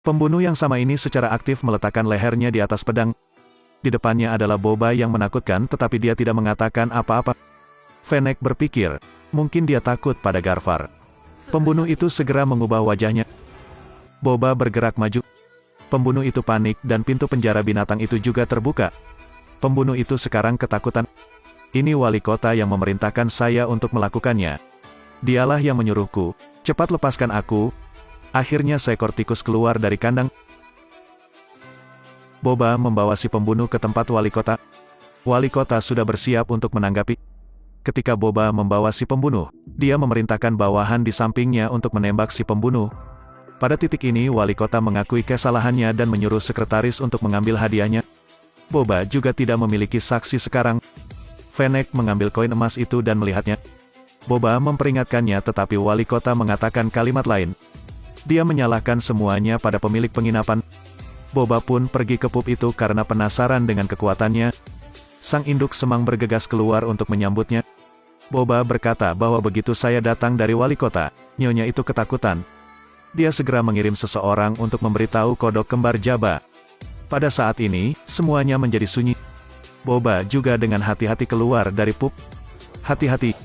Pembunuh yang sama ini secara aktif meletakkan lehernya di atas pedang. Di depannya adalah Boba yang menakutkan tetapi dia tidak mengatakan apa-apa. Fennec berpikir, mungkin dia takut pada Garvar. Pembunuh itu segera mengubah wajahnya. Boba bergerak maju. Pembunuh itu panik dan pintu penjara binatang itu juga terbuka. Pembunuh itu sekarang ketakutan. Ini wali kota yang memerintahkan saya untuk melakukannya. Dialah yang menyuruhku, cepat lepaskan aku. Akhirnya seekor tikus keluar dari kandang. Boba membawa si pembunuh ke tempat wali kota. Wali kota sudah bersiap untuk menanggapi. Ketika Boba membawa si pembunuh, dia memerintahkan bawahan di sampingnya untuk menembak si pembunuh. Pada titik ini wali kota mengakui kesalahannya dan menyuruh sekretaris untuk mengambil hadiahnya. Boba juga tidak memiliki saksi sekarang. Fennec mengambil koin emas itu dan melihatnya. Boba memperingatkannya tetapi wali kota mengatakan kalimat lain. Dia menyalahkan semuanya pada pemilik penginapan. Boba pun pergi ke pub itu karena penasaran dengan kekuatannya. Sang induk semang bergegas keluar untuk menyambutnya. Boba berkata bahwa begitu saya datang dari wali kota, nyonya itu ketakutan. Dia segera mengirim seseorang untuk memberitahu kodok kembar Jabba. Pada saat ini, semuanya menjadi sunyi. Boba juga dengan hati-hati keluar dari pub. Hati-hati.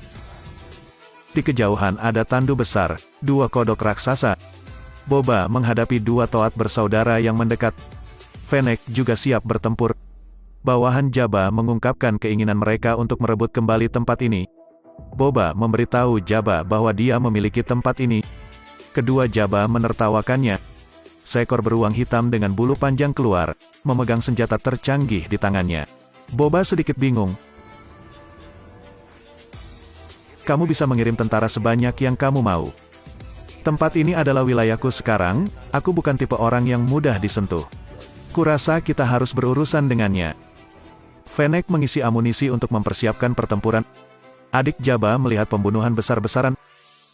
Di kejauhan ada tandu besar, 2 kodok raksasa. Boba menghadapi 2 toat bersaudara yang mendekat. Fennec juga siap bertempur. Bawahan Jabba mengungkapkan keinginan mereka untuk merebut kembali tempat ini. Boba memberitahu Jabba bahwa dia memiliki tempat ini. Kedua Jabba menertawakannya. Seekor beruang hitam dengan bulu panjang keluar, memegang senjata tercanggih di tangannya. Boba sedikit bingung. Kamu bisa mengirim tentara sebanyak yang kamu mau. Tempat ini adalah wilayahku sekarang, aku bukan tipe orang yang mudah disentuh. Kurasa kita harus berurusan dengannya. Fennec mengisi amunisi untuk mempersiapkan pertempuran. Adik Jabba melihat pembunuhan besar-besaran.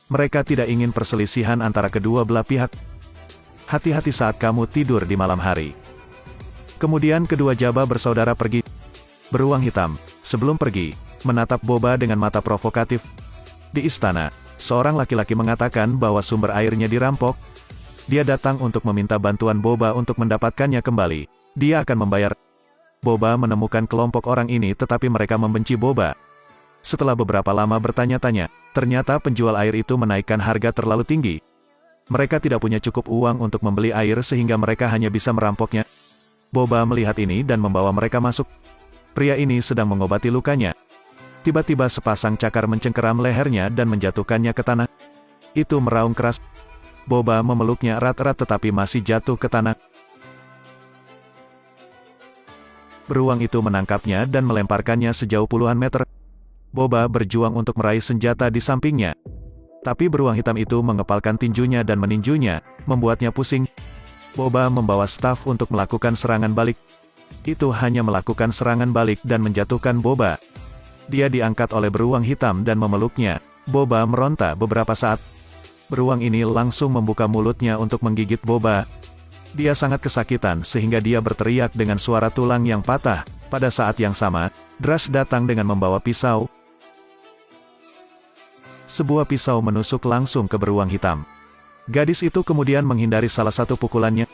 Mereka tidak ingin perselisihan antara kedua belah pihak. Hati-hati saat kamu tidur di malam hari. Kemudian kedua Jabba bersaudara pergi. Beruang hitam, sebelum pergi, menatap Boba dengan mata provokatif. Di istana, seorang laki-laki mengatakan bahwa sumber airnya dirampok. Dia datang untuk meminta bantuan Boba untuk mendapatkannya kembali. Dia akan membayar. Boba menemukan kelompok orang ini tetapi mereka membenci Boba. Setelah beberapa lama bertanya-tanya, ternyata penjual air itu menaikkan harga terlalu tinggi. Mereka tidak punya cukup uang untuk membeli air sehingga mereka hanya bisa merampoknya. Boba melihat ini dan membawa mereka masuk. Pria ini sedang mengobati lukanya. Tiba-tiba sepasang cakar mencengkeram lehernya dan menjatuhkannya ke tanah. Itu meraung keras. Boba memeluknya erat-erat tetapi masih jatuh ke tanah. Beruang itu menangkapnya dan melemparkannya sejauh puluhan meter. Boba berjuang untuk meraih senjata di sampingnya. Tapi beruang hitam itu mengepalkan tinjunya dan meninjunya, membuatnya pusing. Boba membawa staf untuk melakukan serangan balik. Itu hanya melakukan serangan balik dan menjatuhkan Boba. Dia diangkat oleh beruang hitam dan memeluknya. Boba meronta beberapa saat. Beruang ini langsung membuka mulutnya untuk menggigit Boba. Dia sangat kesakitan sehingga dia berteriak dengan suara tulang yang patah. Pada saat yang sama, Drash datang dengan membawa pisau. Sebuah pisau menusuk langsung ke beruang hitam. Gadis itu kemudian menghindari salah satu pukulannya.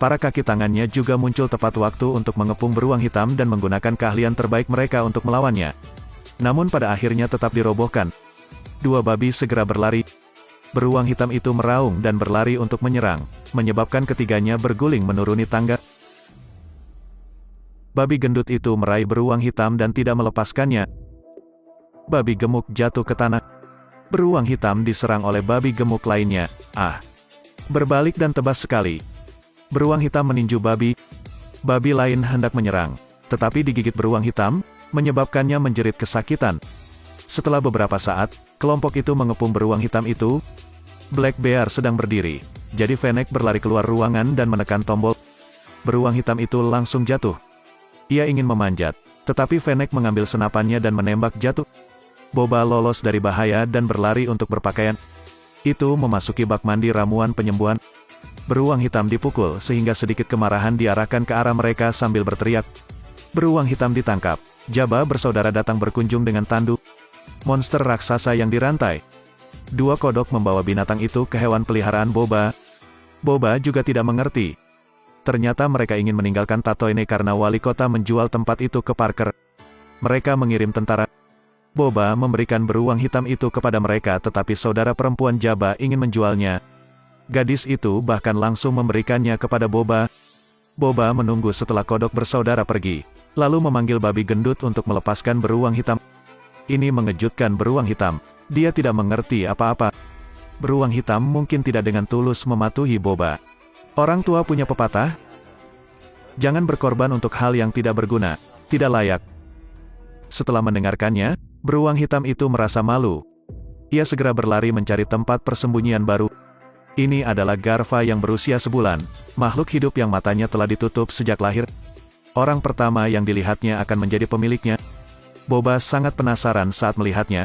Para kaki tangannya juga muncul tepat waktu untuk mengepung beruang hitam dan menggunakan keahlian terbaik mereka untuk melawannya. Namun pada akhirnya tetap dirobohkan. 2 babi segera berlari. Beruang hitam itu meraung dan berlari untuk menyerang, menyebabkan ketiganya berguling menuruni tangga. Babi gendut itu meraih beruang hitam dan tidak melepaskannya. Babi gemuk jatuh ke tanah. Beruang hitam diserang oleh babi gemuk lainnya. Berbalik dan tebas sekali. Beruang hitam meninju babi. Babi lain hendak menyerang, tetapi digigit beruang hitam, menyebabkannya menjerit kesakitan. Setelah beberapa saat, kelompok itu mengepung beruang hitam itu. Black Bear sedang berdiri, jadi Fennec berlari keluar ruangan dan menekan tombol. Beruang hitam itu langsung jatuh. Ia ingin memanjat, tetapi Fennec mengambil senapannya dan menembak jatuh. Boba lolos dari bahaya dan berlari untuk berpakaian. Itu memasuki bak mandi ramuan penyembuhan. Beruang hitam dipukul sehingga sedikit kemarahan diarahkan ke arah mereka sambil berteriak. Beruang hitam ditangkap. Jabba bersaudara datang berkunjung dengan tandu. Monster raksasa yang dirantai. 2 kodok membawa binatang itu ke hewan peliharaan Boba. Boba juga tidak mengerti. Ternyata mereka ingin meninggalkan Tatooine karena wali kota menjual tempat itu ke Parker. Mereka mengirim tentara. Boba memberikan beruang hitam itu kepada mereka, tetapi saudara perempuan Jabba ingin menjualnya. Gadis itu bahkan langsung memberikannya kepada Boba. Boba menunggu setelah kodok bersaudara pergi, lalu memanggil babi gendut untuk melepaskan beruang hitam. Ini mengejutkan beruang hitam. Dia tidak mengerti apa-apa. Beruang hitam mungkin tidak dengan tulus mematuhi Boba. Orang tua punya pepatah, jangan berkorban untuk hal yang tidak berguna, tidak layak. Setelah mendengarkannya, beruang hitam itu merasa malu. Ia segera berlari mencari tempat persembunyian baru. Ini adalah Garva yang berusia sebulan, makhluk hidup yang matanya telah ditutup sejak lahir. Orang pertama yang dilihatnya akan menjadi pemiliknya. Boba sangat penasaran saat melihatnya.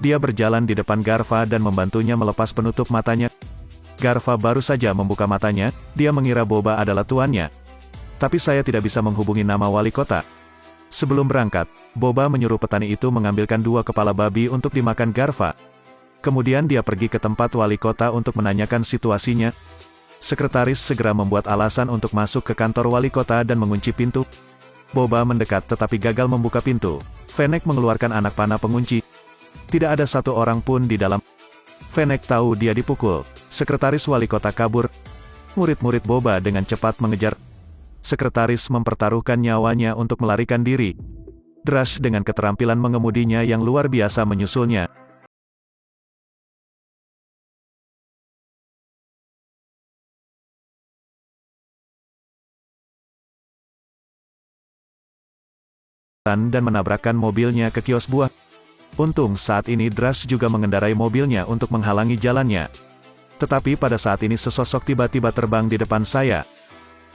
Dia berjalan di depan Garva dan membantunya melepas penutup matanya. Garva baru saja membuka matanya, dia mengira Boba adalah tuannya. Tapi saya tidak bisa menghubungi nama wali kota. Sebelum berangkat, Boba menyuruh petani itu mengambilkan 2 kepala babi untuk dimakan Garva. Kemudian dia pergi ke tempat wali kota untuk menanyakan situasinya. Sekretaris segera membuat alasan untuk masuk ke kantor wali kota dan mengunci pintu. Boba mendekat tetapi gagal membuka pintu. Fennec mengeluarkan anak panah pengunci. Tidak ada satu orang pun di dalam. Fennec tahu dia dipukul. Sekretaris wali kota kabur. Murid-murid Boba dengan cepat mengejar. Sekretaris mempertaruhkan nyawanya untuk melarikan diri. Drash dengan keterampilan mengemudinya yang luar biasa menyusulnya. Dan menabrakkan mobilnya ke kios buah. Untung saat ini Drash juga mengendarai mobilnya untuk menghalangi jalannya. Tetapi pada saat ini sesosok tiba-tiba terbang di depan saya.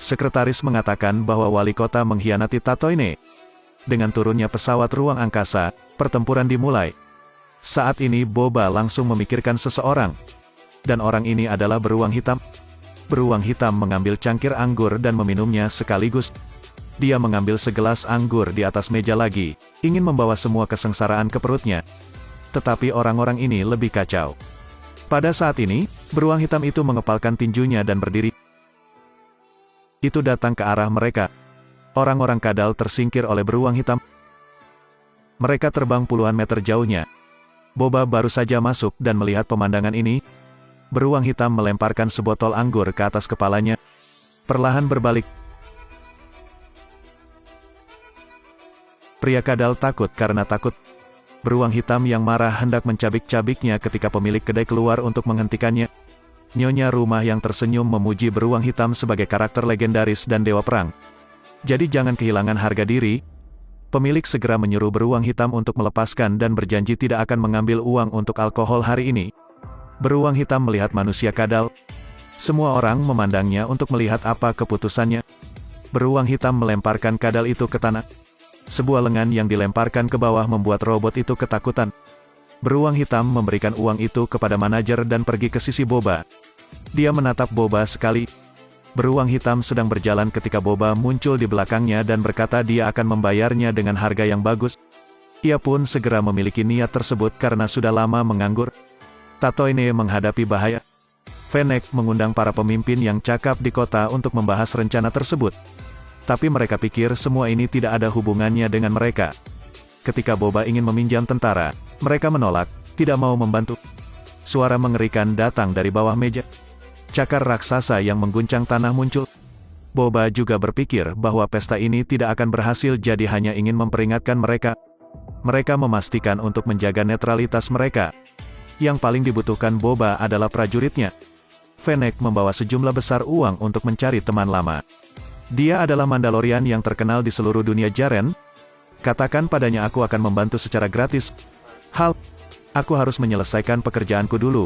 Sekretaris mengatakan bahwa wali kota mengkhianati Tatooine. Dengan turunnya pesawat ruang angkasa, pertempuran dimulai. Saat ini Boba langsung memikirkan seseorang. Dan orang ini adalah beruang hitam. Beruang hitam mengambil cangkir anggur dan meminumnya sekaligus. Dia mengambil segelas anggur di atas meja lagi, ingin membawa semua kesengsaraan ke perutnya. Tetapi orang-orang ini lebih kacau. Pada saat ini, beruang hitam itu mengepalkan tinjunya dan berdiri. Itu datang ke arah mereka. Orang-orang kadal tersingkir oleh beruang hitam. Mereka terbang puluhan meter jauhnya. Boba baru saja masuk dan melihat pemandangan ini. Beruang hitam melemparkan sebotol anggur ke atas kepalanya. Perlahan berbalik. Pria kadal takut karena takut. Beruang hitam yang marah hendak mencabik-cabiknya ketika pemilik kedai keluar untuk menghentikannya. Nyonya rumah yang tersenyum memuji beruang hitam sebagai karakter legendaris dan dewa perang. Jadi jangan kehilangan harga diri. Pemilik segera menyuruh beruang hitam untuk melepaskan dan berjanji tidak akan mengambil uang untuk alkohol hari ini. Beruang hitam melihat manusia kadal. Semua orang memandangnya untuk melihat apa keputusannya. Beruang hitam melemparkan kadal itu ke tanah. Sebuah lengan yang dilemparkan ke bawah membuat robot itu ketakutan. Beruang hitam memberikan uang itu kepada manajer dan pergi ke sisi Boba. Dia menatap Boba sekali. Beruang hitam sedang berjalan ketika Boba muncul di belakangnya dan berkata dia akan membayarnya dengan harga yang bagus. Ia pun segera memiliki niat tersebut karena sudah lama menganggur. Tatooine menghadapi bahaya. Fennec mengundang para pemimpin yang cakap di kota untuk membahas rencana tersebut. Tapi mereka pikir semua ini tidak ada hubungannya dengan mereka. Ketika Boba ingin meminjam tentara, mereka menolak, tidak mau membantu. Suara mengerikan datang dari bawah meja. Cakar raksasa yang mengguncang tanah muncul. Boba juga berpikir bahwa pesta ini tidak akan berhasil, jadi hanya ingin memperingatkan mereka. Mereka memastikan untuk menjaga netralitas mereka. Yang paling dibutuhkan Boba adalah prajuritnya. Fennec membawa sejumlah besar uang untuk mencari teman lama. Dia adalah Mandalorian yang terkenal di seluruh dunia. Jaren, katakan padanya aku akan membantu secara gratis. Hal, aku harus menyelesaikan pekerjaanku dulu.